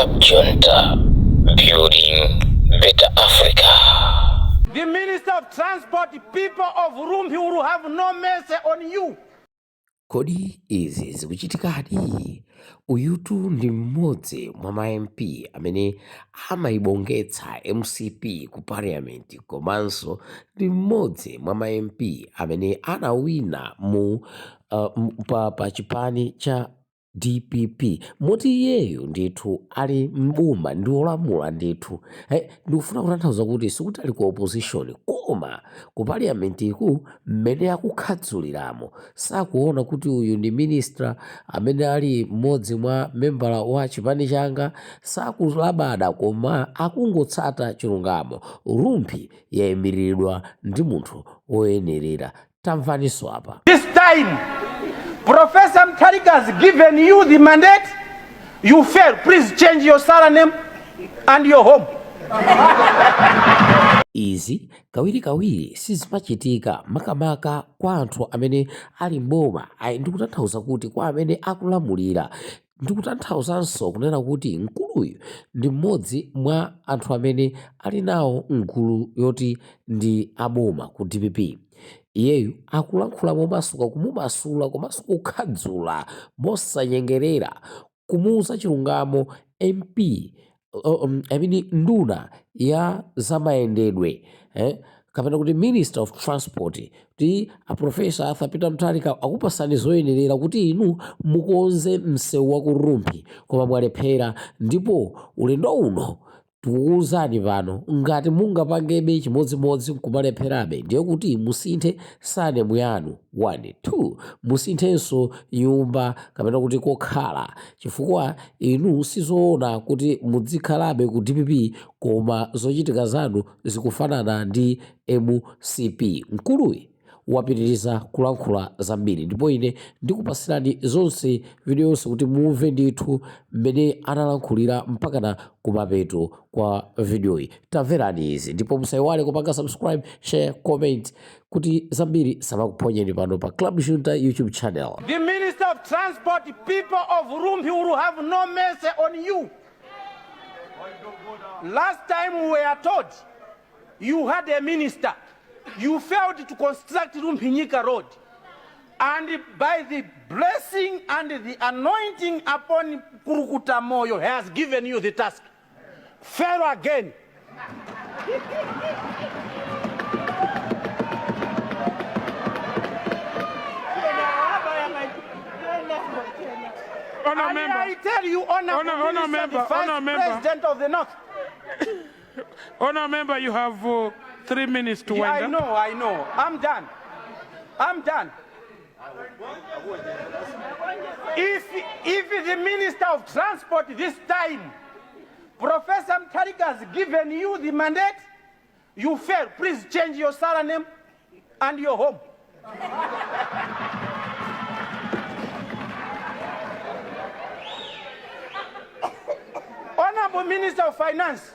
Junta, building better Africa. The Minister of Transport, people of Rumphi will have no mercy on you. Kodi izi zikuchitikadi? Uyutu ndi mmodzi mwa ma MP amene amaibongetsa MCP ku parliament, komanso ndi mmodzi mwa ma MP amene anawina pa chipani cha DPP. Moti iyeyo ndithu ali mbuma ndi olamula ndithu. Ndikufuna kutanthauza kuti sikuti ali ku opposition, koma ku parliament iku mmene akukhadzuliramo sakuona kuti uyu ndi minister amene ali mmodzi mwa membala wa chipani changa, sakulabada koma akungotsata chilungamo. Rumphi yayimiridwa ndi munthu woyenerera. Tamvaniso apa. This time, Professor Mutharika has given you the mandate. You fail. Please change your surname and your home. Izi kawiri sizimachitika makamaka kwa anthu amene ali mboma. Ndikutanthauza kuti kwa amene akulamulira. Ndikutanthauzanso kunena kuti mkuluyu ndi mmodzi mwa anthu amene ali nawo mgulu yoti ndi aboma ku DPP. Iyeyu akulankhula momasuka kumumasula komanso kukhadzula mosanyengerera kumuuza chilungamo MP amene nduna ya zamayendedwe, kapena kuti Minister of Transport, kuti Professor Arthur Peter Mutharika akupasani zoyenerera kuti inu mukonze msewu wa ku Rumphi koma mwalephera. Ndipo ulendo uno tikuwuzani pano ngati mungapangebe chimodzimodzi nkumalepherabe, ndiye kuti musinthe sanemu yanu 1 2, musinthenso nyumba kapena kuti kokhala, chifukwa inu sizoona kuti mudzikhalabe ku DPP koma zochitika zanu zikufanana ndi MCP. Mkuluyi wapitiriza kulankhula zambiri, ndipo ine ndikupasirani zonse video yonse kuti mumve ndithu mmene analankhulira mpakana kumapeto kwa videoyi. Tamverani izi ndipo musayiwale kupanga subscribe, share, comment kuti zambiri samakuponyeni pano pa Club Junta YouTube channel. The Minister of Transport, people of Rumphi will have no mercy on you. Last time we were told you had a minister. You failed to construct Rumphi Road. And by the blessing and the anointing upon Kurukuta Moyo has given you the task. Fail again. Honor member. I tell you, Honor member, the Vice President of the North. Honor member, you have 3 minutes to wind up. I know. I'm done. If the Minister of Transport this time, Professor Mutharika has given you the mandate, you fail. Please change your surname and your home. Honorable Minister of Finance,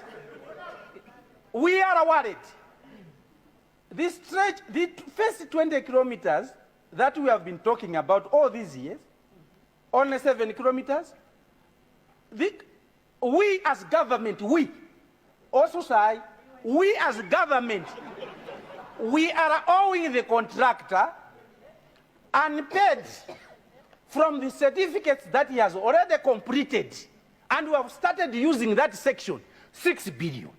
we are worried. This stretch, the first 20 kilometers that we have been talking about all these years, only 7 kilometers. We as government, we as government, we are owing the contractor unpaid from the certificates that he has already completed. And we have started using that section, 6 billion.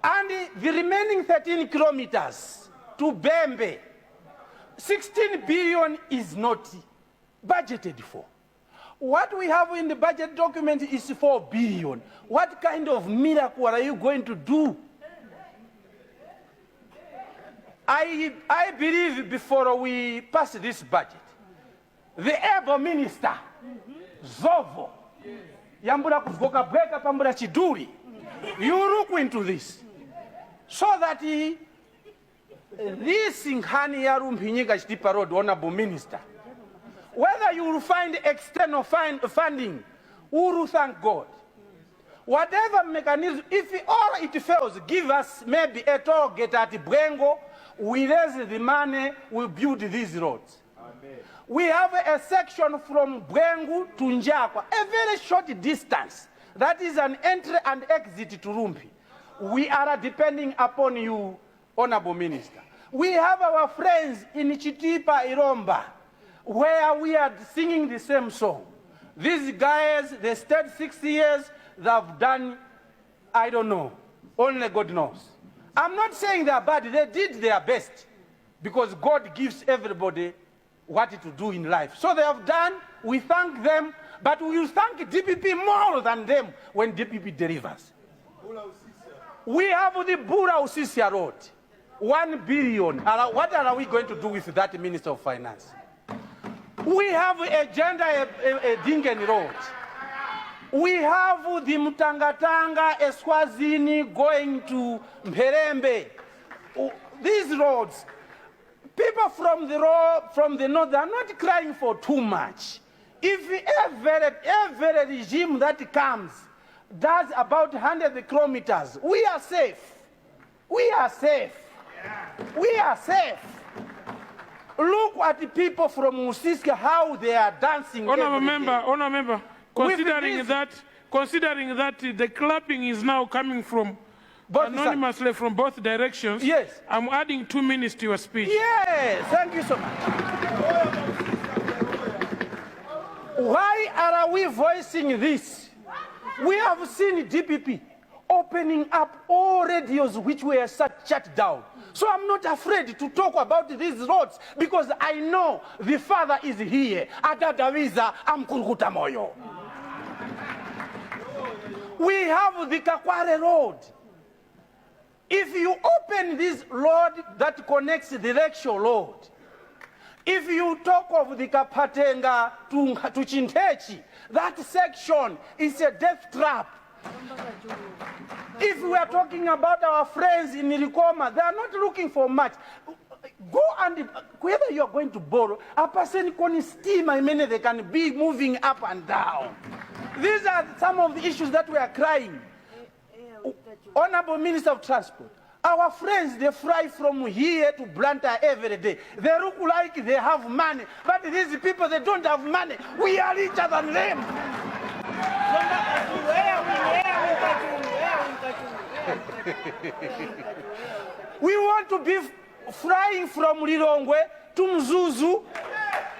And the remaining 13 kilometers to Bembe, 16 billion is not budgeted for. What we have in the budget document is 4 billion. What kind of miracle are you going to do? I believe before we pass this budget, the able minister, Zovo, Yambura Kuvoka Breka Pambura Chiduri, you look into this. So that this Singhani Yarum Hinyiga Chitipa Road, Honorable Minister, whether you will find external funding, we will thank God. Whatever mechanism, if it fails, give us maybe a toll gate at Bwengo, we raise the money, we build these roads. We have a section from Bwengu to Njakwa, a very short distance. That is an entry and exit to Rumphi. We are depending upon you, Honorable Minister. We have our friends in Chitipa, Iromba, where we are singing the same song. These guys, they stayed 6 years, they have done, I don't know, only God knows. I'm not saying they are bad, they did their best, because God gives everybody what to do in life. So they have done, we thank them, but we will thank DPP more than them when DPP delivers. We have the Bura Usisia Road, 1 billion. What are we going to do with that, Minister of Finance? We have a Dingen Road. We have the Mutangatanga, Eswazini going to Mperembe. These roads, people from the north, they are not crying for too much. If every regime that comes does about 100 kilometers, we are safe. We are safe. We are safe. Look at the people from Musiska, how they are dancing. Honorable member, considering that the clapping is now coming from anonymously from both directions, yes, I'm adding 2 minutes to your speech. Yes, thank you so much. Why are we voicing this? We have seen DPP opening up all radios which were shut down. So I'm not afraid to talk about these roads because I know the Father is here. Adadawiza amkurukuta moyo. We have the Kakware Road. If you open this road that connects the Rekshore Road, if you talk of the Kapatenga to Chintechi, that section is a death trap. If we are talking about our friends in Nilikoma, they are not looking for much. Go and, whether you are going to borrow, a person can steam, I mean, they can be moving up and down. These are some of the issues that we are crying. Honorable Minister of Transport, our friends, they fly from here to Blantyre every day. They look like they have money, but these people, they don't have money. We are richer than them. We want to be flying from Lilongwe to Mzuzu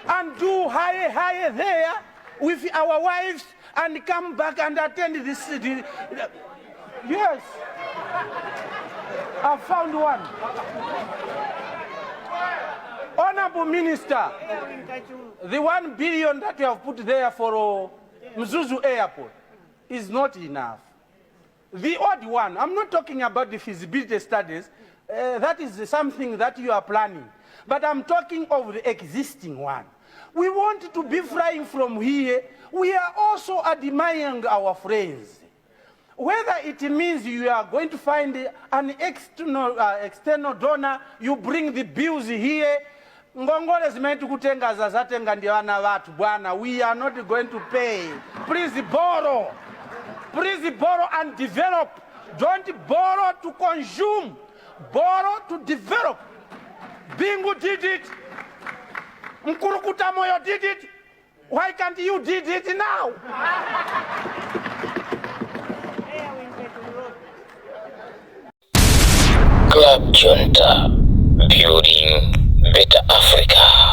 and do high there with our wives and come back and attend this city. Yes, I found one. Honorable Minister, the 1 billion that you have put there for Mzuzu Airport is not enough. The odd one, I'm not talking about the feasibility studies, that is something that you are planning, but I'm talking of the existing one. We want to be flying from here. We are also admiring our friends. Whether it means you are going to find an external donor, you bring the bills here. Ngongole zimetu kutenga zazatenga ndiwana watu bwana. We are not going to pay. Please borrow. Please borrow and develop. Don't borrow to consume. Borrow to develop. Bingu did it. Mkurukuta moyo did it. Why can't you did it now? Club Junta, building better Africa.